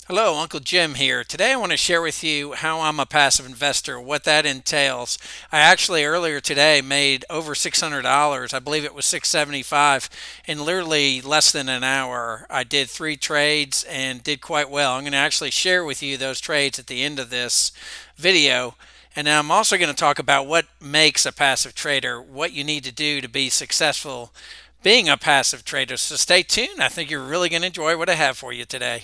Hello, Uncle Jim here. Today I want to share with you how I'm a passive investor, what that entails. I actually earlier today made over $600. I believe it was 675 in literally less than an hour. I did 3 trades and did quite well. I'm going to actually share with you those trades at the end of this video. And then I'm also going to talk about what makes a passive trader, what you need to do to be successful being a passive trader. So stay tuned. I think you're really going to enjoy what I have for you today.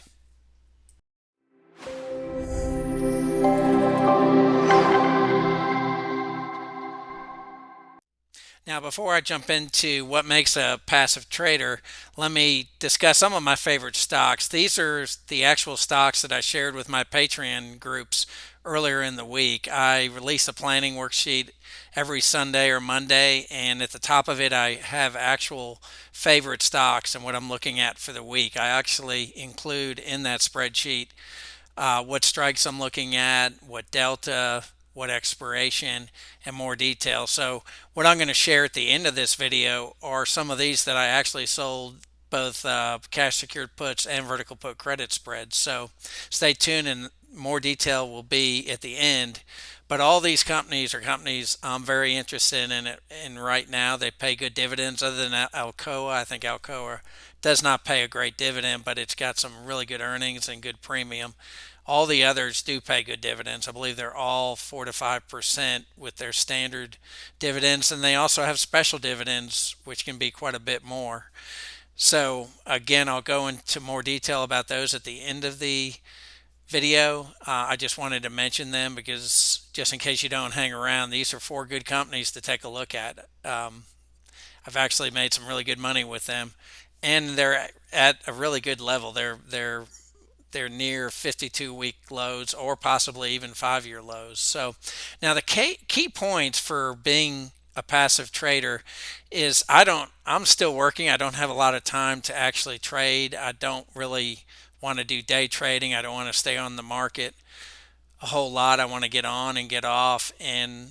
Now, before I jump into what makes a passive trader, let me discuss some of my favorite stocks. These are the actual stocks that I shared with my Patreon groups earlier in the week. I release a planning worksheet every Sunday or Monday, and at the top of it, I have actual favorite stocks and what I'm looking at for the week. I actually include in that spreadsheet what strikes I'm looking at, what delta, what expiration, and more detail. So what I'm going to share at the end of this video are some of these that I actually sold both cash secured puts and vertical put credit spreads. So stay tuned and more detail will be at the end. But all these companies are companies I'm very interested in it. And right now they pay good dividends. Other than Alcoa, I think Alcoa does not pay a great dividend, but it's got some really good earnings and good premium. All the others do pay good dividends. I believe they're all 4 to 5% with their standard dividends, and they also have special dividends, which can be quite a bit more. So, again, I'll go into more detail about those at the end of the video. I just wanted to mention them because just in case you don't hang around, these are 4 good companies to take a look at. I've actually made some really good money with them, and they're at a really good level. They're near 52-week lows or possibly even 5-year lows. So now the key points for being a passive trader is I'm still working. I don't have a lot of time to actually trade. I don't really want to do day trading. I don't want to stay on the market a whole lot. I want to get on and get off and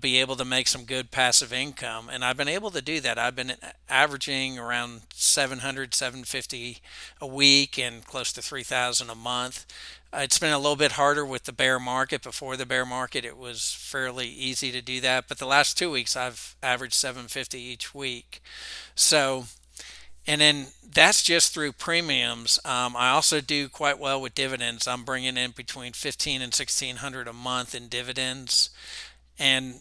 be able to make some good passive income, and I've been able to do that. I've been averaging around 700, 750 a week and close to 3,000 a month. It's been a little bit harder with the bear market. Before the bear market it was fairly easy to do that, but the last 2 weeks I've averaged 750 each week. So, and then that's just through premiums. I also do quite well with dividends. I'm bringing in between 15 and 1600 a month in dividends, and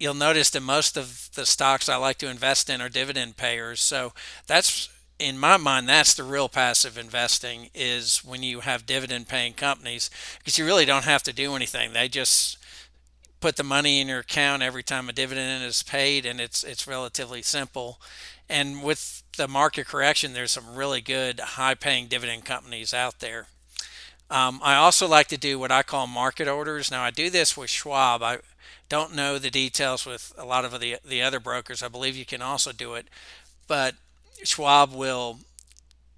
you'll notice that most of the stocks I like to invest in are dividend payers. So that's, in my mind, that's the real passive investing, is when you have dividend paying companies, because you really don't have to do anything. They just put the money in your account every time a dividend is paid, and it's relatively simple. And with the market correction, there's some really good high paying dividend companies out there. I also like to do what I call market orders. Now, I do this with Schwab. I don't know the details with a lot of the other brokers. I believe you can also do it, but Schwab will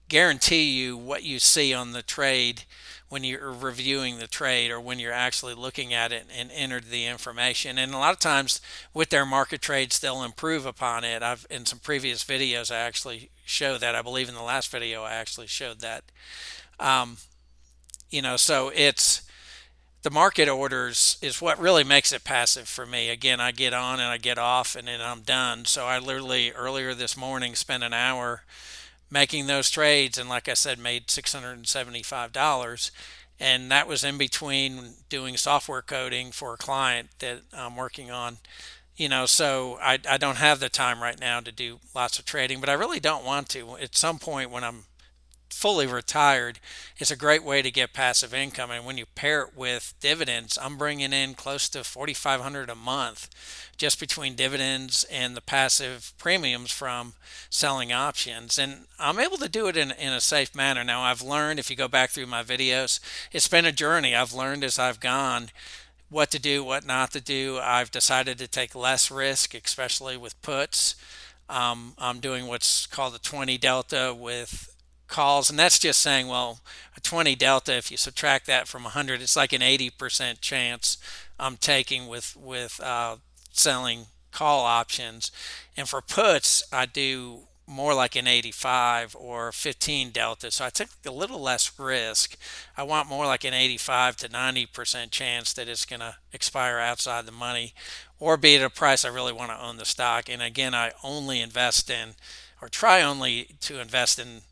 guarantee you what you see on the trade when you're reviewing the trade or when you're actually looking at it and entered the information. And a lot of times with their market trades, they'll improve upon it. I've in some previous videos I actually show that. I believe in the last video I actually showed that. Um, so it's the market orders is what really makes it passive for me. Again, I get on and I get off and then I'm done. So I literally earlier this morning spent an hour making those trades, and like I said, made $675. And that was in between doing software coding for a client that I'm working on. So I don't have the time right now to do lots of trading, but I really don't want to. At some point when I'm fully retired, it's a great way to get passive income. And when you pair it with dividends, I'm bringing in close to 4,500 a month just between dividends and the passive premiums from selling options. And I'm able to do it in a safe manner. Now, I've learned, if you go back through my videos, it's been a journey. I've learned as I've gone what to do, what not to do. I've decided to take less risk, especially with puts. I'm doing what's called a 20 delta with calls, and that's just saying, well, a 20 delta, if you subtract that from 100, it's like an 80% chance I'm taking with selling call options. And for puts, I do more like an 85 or 15 delta. So I took a little less risk. I want more like an 85 to 90% chance that it's going to expire outside the money or be at a price I really want to own the stock. And again, I only invest in or try only to invest in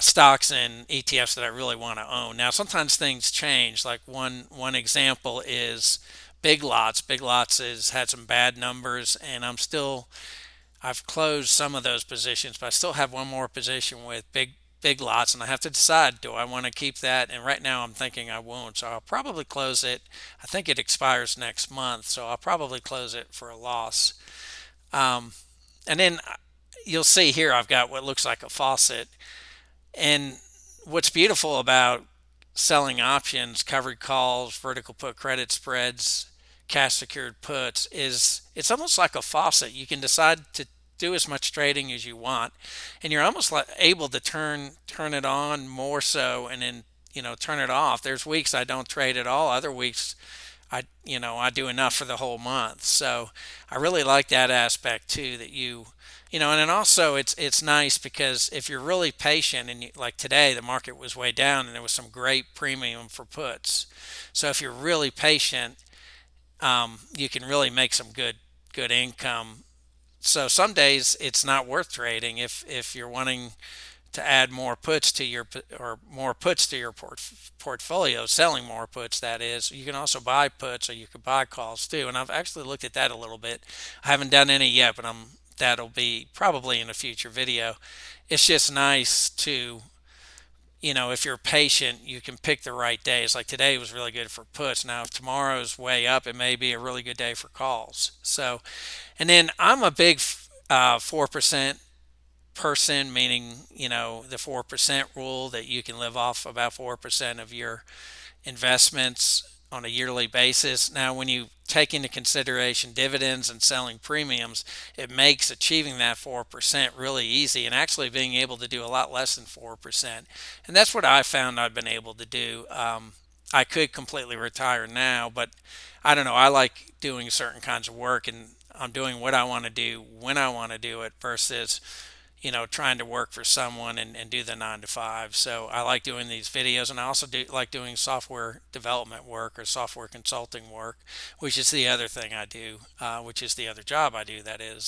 stocks and ETFs that I really want to own. Now, sometimes things change. Like one example is Big Lots. Big Lots has had some bad numbers, and I've closed some of those positions, but I still have one more position with Big Lots, and I have to decide, do I want to keep that? And right now I'm thinking I won't, so I'll probably close it. I think it expires next month, so I'll probably close it for a loss. Um, and then you'll see here I've got what looks like a faucet. And what's beautiful about selling options, covered calls, vertical put credit spreads, cash secured puts is it's almost like a faucet. You can decide to do as much trading as you want, and you're almost like able to turn it on more so, and then turn it off. There's weeks I don't trade at all. Other weeks I do enough for the whole month. So I really like that aspect too. That and then also it's nice because if you're really patient and like today the market was way down and there was some great premium for puts. So if you're really patient, you can really make some good income. So some days it's not worth trading if you're wanting to add more puts to your or more puts to your portfolio, selling more puts. That is, you can also buy puts or you could buy calls too. And I've actually looked at that a little bit. I haven't done any yet, but that'll be probably in a future video. It's just nice to if you're patient, you can pick the right days. Like today was really good for puts. Now, if tomorrow's way up, it may be a really good day for calls. So, and then I'm a big 4% person, meaning, the 4% rule that you can live off about 4% of your investments on a yearly basis. Now, when you take into consideration dividends and selling premiums, it makes achieving that 4% really easy and actually being able to do a lot less than 4%. And that's what I found I've been able to do. I could completely retire now, but I don't know. I like doing certain kinds of work and I'm doing what I want to do when I want to do it versus trying to work for someone and do the 9 to 5. So I like doing these videos, and I also like doing software development work or software consulting work, which is the other thing I do, which is the other job I do, that is.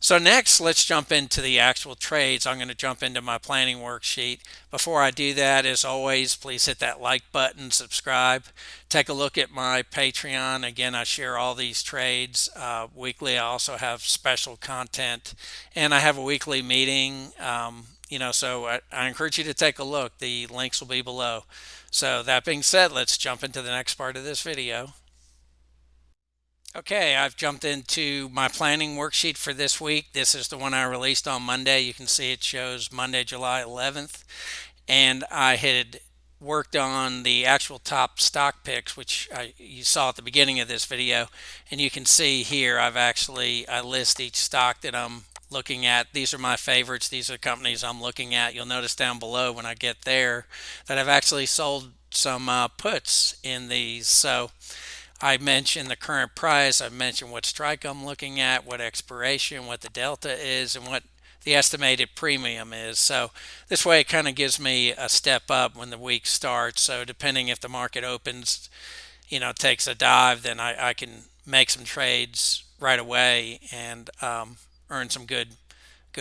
So next, let's jump into the actual trades. I'm going to jump into my planning worksheet. Before I do that, as always, please hit that like button, subscribe. Take a look at my Patreon. Again, I share all these trades weekly. I also have special content, and I have a weekly meeting. So I encourage you to take a look. The links will be below. So that being said, let's jump into the next part of this video. Okay, I've jumped into my planning worksheet for this week. This is the one I released on Monday. You can see it shows Monday, July 11th. And I had worked on the actual top stock picks, which you saw at the beginning of this video. And you can see here I list each stock that I'm looking at. These are my favorites. These are companies I'm looking at. You'll notice down below when I get there that I've actually sold some puts in these. So I mentioned the current price, I mentioned what strike I'm looking at, what expiration, what the delta is, and what the estimated premium is. So this way it kind of gives me a step up when the week starts. So depending if the market opens, takes a dive, then I can make some trades right away and earn some good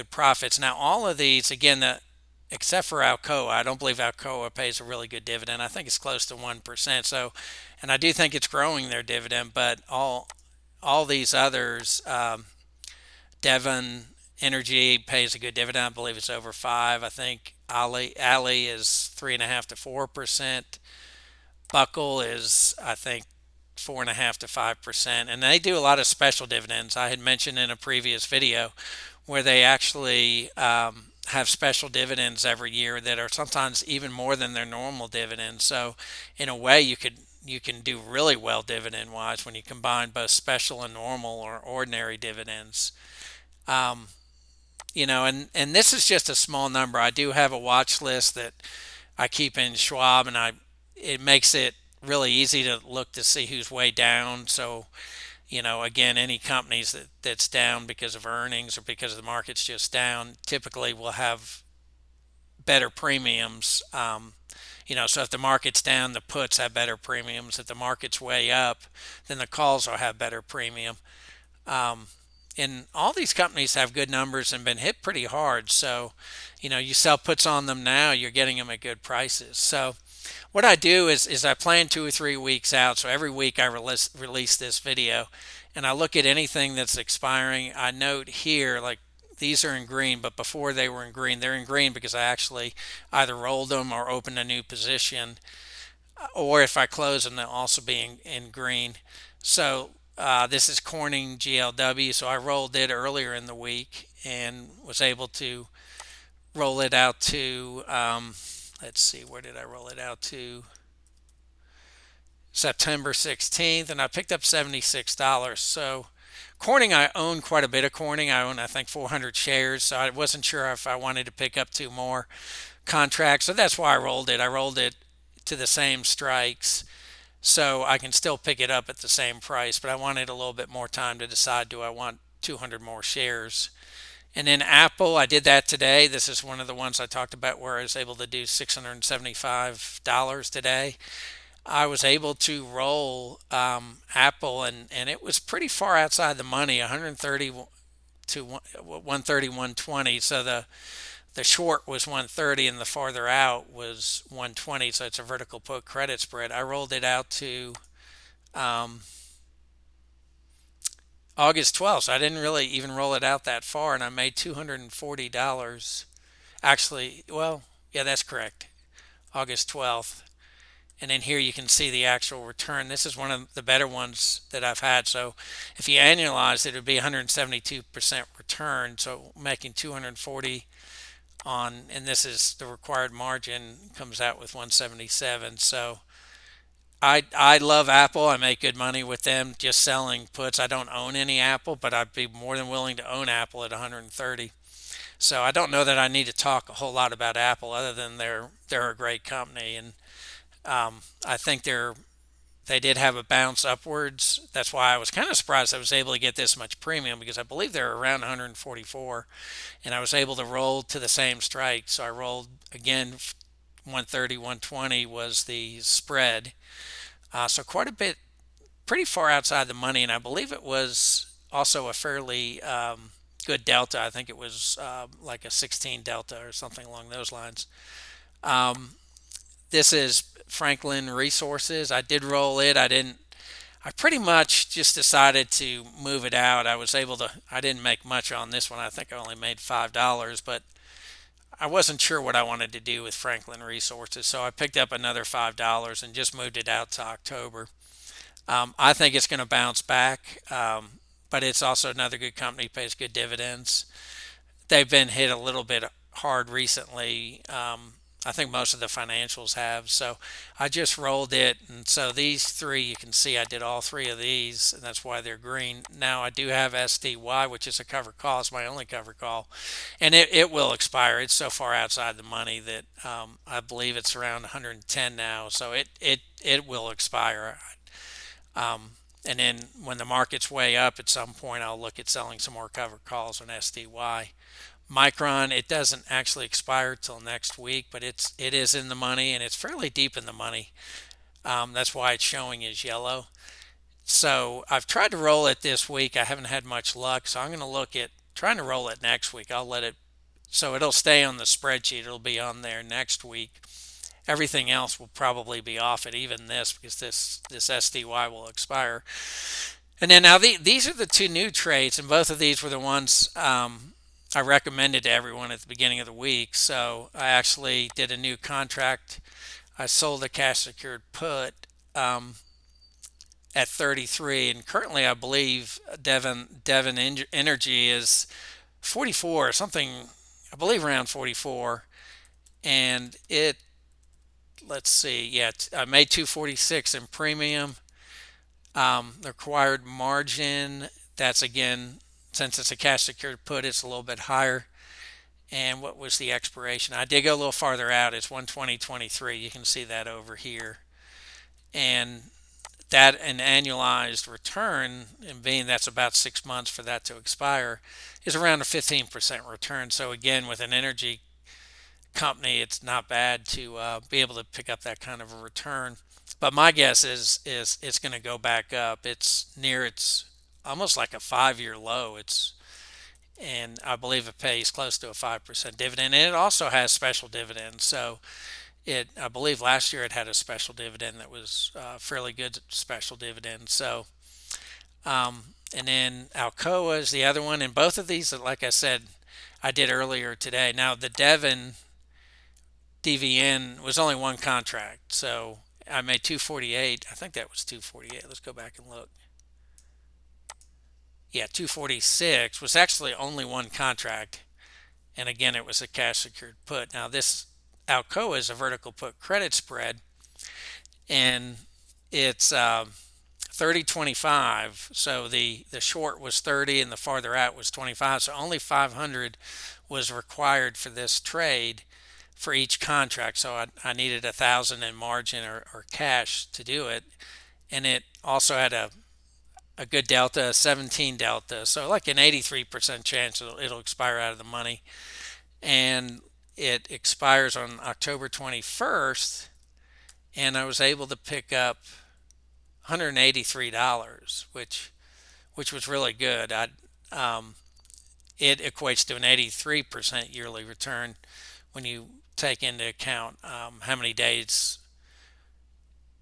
profits. Now all of these, again, except for Alcoa, I don't believe Alcoa pays a really good dividend. I think it's close to 1%. So, and I do think it's growing their dividend, but all these others, Devon Energy pays a good dividend. I believe it's over 5. I think Ali is 3.5 to 4%. Buckle is, I think, 4.5 to 5%, and they do a lot of special dividends. I had mentioned in a previous video where they actually have special dividends every year that are sometimes even more than their normal dividends. So in a way, you can do really well dividend wise when you combine both special and normal or ordinary dividends. Um, and this is just a small number. I do have a watch list that I keep in Schwab, and it makes it really easy to look to see who's way down. So Again, any companies that's down because of earnings or because the market's just down typically will have better premiums. So if the market's down, the puts have better premiums. If the market's way up, then the calls will have better premium. Um, and all these companies have good numbers and been hit pretty hard. So, you sell puts on them now, you're getting them at good prices. So, what I do is I plan 2 or 3 weeks out. So every week I release this video, and I look at anything that's expiring. I note here like these are in green, but before they were in green, they're in green because I actually either rolled them or opened a new position, or if I close them, they'll also be in green. So this is Corning GLW. So I rolled it earlier in the week and was able to roll it out to, let's see, where did I roll it out to? September 16th, and I picked up $76. So Corning, I own quite a bit of Corning. I own, I think, 400 shares. So I wasn't sure if I wanted to pick up two more contracts. So that's why I rolled it. I rolled it to the same strikes so I can still pick it up at the same price. But I wanted a little bit more time to decide, do I want 200 more shares? And then Apple, I did that today. This is one of the ones I talked about where I was able to do $675 today. I was able to roll Apple, and it was pretty far outside the money, 130 to 130, 120. So the short was 130 and the farther out was 120. So it's a vertical put credit spread. I rolled it out to um, August 12th. So I didn't really even roll it out that far, and I made $240. Actually, well, yeah, that's correct. August 12th. And then here you can see the actual return. This is one of the better ones that I've had. So if you annualize it, it would be 172% return. So making 240 on, and this is the required margin, comes out with 177. So I love Apple. I make good money with them just selling puts. I don't own any Apple, but I'd be more than willing to own Apple at 130. So I don't know that I need to talk a whole lot about Apple other than they're a great company, and I think they did have a bounce upwards. That's why I was kind of surprised I was able to get this much premium because I believe they're around 144, and I was able to roll to the same strike. So I rolled again. 130, 120 was the spread. So quite a bit, pretty far outside the money, and I believe it was also a fairly good delta. I think it was like a 16 delta or something along those lines. Um, this is Franklin Resources. I did roll it. I pretty much just decided to move it out. I didn't make much on this one. I think I only made $5, but I wasn't sure what I wanted to do with Franklin Resources. So I picked up another $5 and just moved it out to October. I think it's going to bounce back, but it's also another good company, pays good dividends. They've been hit a little bit hard recently. I think most of the financials have. So I just rolled it. And so these three, you can see I did all three of these, and that's why they're green. Now I do have SDY, which is a cover call. It's my only cover call. And it will expire. It's so far outside the money that I believe it's around 110 now. So it will expire. And then when the market's way up at some point, I'll look at selling some more cover calls on SDY. Micron, it doesn't actually expire till next week, but it is in the money and it's fairly deep in the money. That's why it's showing as yellow. So I've tried to roll it this week. I haven't had much luck, so I'm going to look at trying to roll it next week. I'll let it so it'll stay on the spreadsheet. It'll be on there next week. Everything else will probably be off it, even this, because this SDY will expire. And then now these are the two new trades, and both of these were the ones I recommended to everyone at the beginning of the week. So I actually did a new contract. I sold a cash secured put at 33, and currently I believe Devon Energy is 44 or something. I believe around 44, and it let's see, yeah, I made 246 in premium. The required margin, that's again, since it's a cash secured put, it's a little bit higher. And what was the expiration? I did go a little farther out. It's 120.23. You can see that over here. And that an annualized return, and being that's about 6 months for that to expire, is around a 15% return. So again, with an energy company, it's not bad to be able to pick up that kind of a return. But my guess is it's going to go back up. It's near its almost like a 5 year low. It's and I believe it pays close to a 5% dividend. And it also has special dividends. So it I believe last year it had a special dividend that was fairly good special dividend. So and then Alcoa is the other one. And both of these, like I said, I did earlier today. Now the Devon DVN was only one contract, so I made 248. I think that was 248. Let's go back and look. Yeah, 246 was actually only one contract, and again, it was a cash secured put. Now this Alcoa is a vertical put credit spread, and it's 30-25. So the short was 30, and the farther out was 25. So only 500 was required for this trade for each contract. So I needed 1,000 in margin or cash to do it, and it also had a good delta, a 17 delta, so like an 83% chance it'll expire out of the money, and it expires on October 21st, and I was able to pick up $183, which was really good. It equates to an 83% yearly return when you take into account how many days,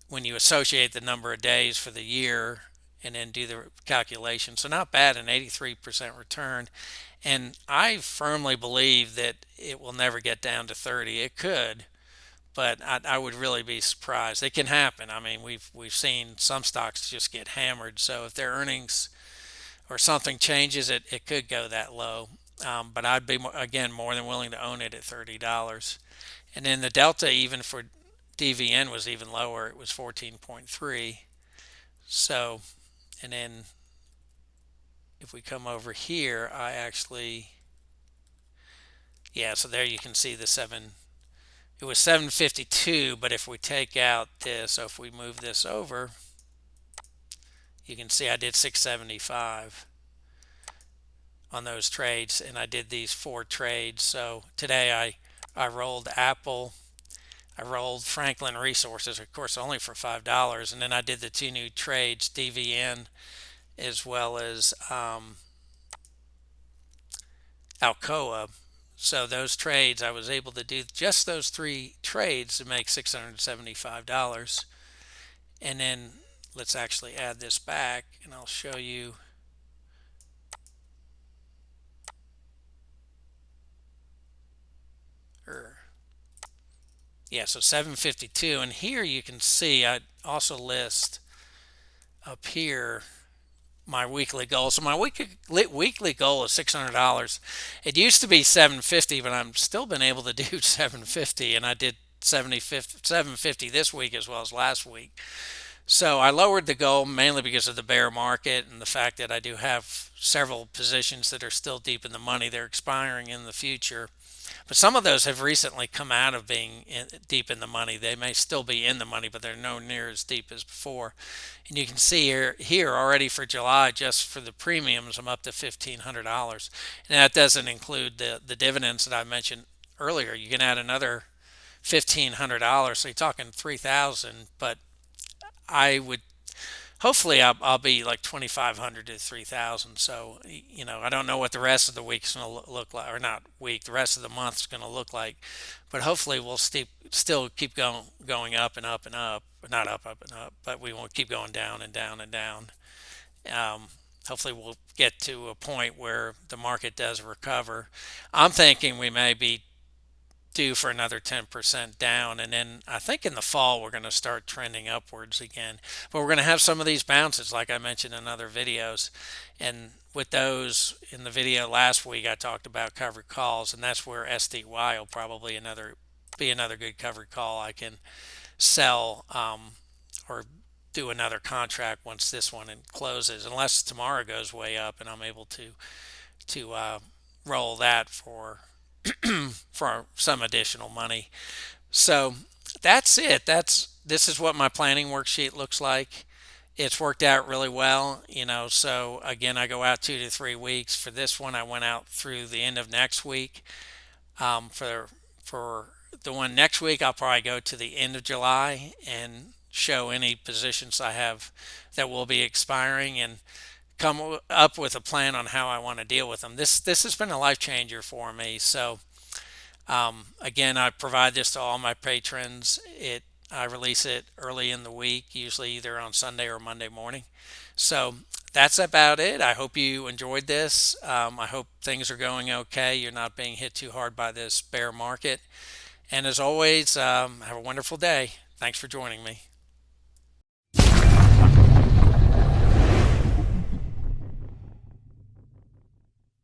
when you associate the number of days for the year and then do the calculation. So not bad, an 83% return. And I firmly believe that it will never get down to 30. It could, but I would really be surprised. It can happen. I mean, we've seen some stocks just get hammered. So if their earnings or something changes, it could go that low. But I'd be again more than willing to own it at $30. And then the delta even for DVN was even lower. It was 14.3. So, and then if we come over here, I actually, yeah, so there you can see the it was 752, but if we take out this, so if we move this over, you can see I did 675 on those trades, and I did these 4 trades. So today I rolled Apple, I rolled Franklin Resources, of course, only for $5, and then I did the 2 new trades, DVN as well as Alcoa. So those trades, I was able to do just those 3 trades to make $675. And then let's actually add this back, and I'll show you. Yeah, so 752, and here you can see I also list up here my weekly goal. So my weekly goal is $600. It used to be 750, but I'm still been able to do 750, and I did 750 this week as well as last week. So I lowered the goal mainly because of the bear market and the fact that I do have several positions that are still deep in the money. They're expiring in the future. But some of those have recently come out of being deep in the money. They may still be in the money, but they're no near as deep as before. And you can see here already for July, just for the premiums, I'm up to $1,500. And that doesn't include the dividends that I mentioned earlier. You can add another $1,500, so you're talking 3,000. But I would hopefully I'll be like 2,500 to 3,000. So I don't know what the rest of the week's going to look like, or not week, the rest of the month's going to look like, but hopefully we'll still keep going up and up and up, not up and up, but we won't keep going down and down and down. Hopefully we'll get to a point where the market does recover. I'm thinking we may be due for another 10% down, and then I think in the fall we're going to start trending upwards again, but we're going to have some of these bounces like I mentioned in other videos. And with those, in the video last week I talked about covered calls, and that's where SDY will probably be another good covered call I can sell, or do another contract once this one closes, unless tomorrow goes way up and I'm able to roll that for some additional money. So that's it. This is what my planning worksheet looks like. it's worked out really well, So again, I go out 2 to 3 weeks. For this one, I went out through the end of next week. For the one next week, I'll probably go to the end of July and show any positions I have that will be expiring and come up with a plan on how I want to deal with them. This has been a life changer for me. So again, I provide this to all my patrons. I release it early in the week, usually either on Sunday or Monday morning. So that's about it. I hope you enjoyed this. I hope things are going okay. You're not being hit too hard by this bear market. And as always, have a wonderful day. Thanks for joining me.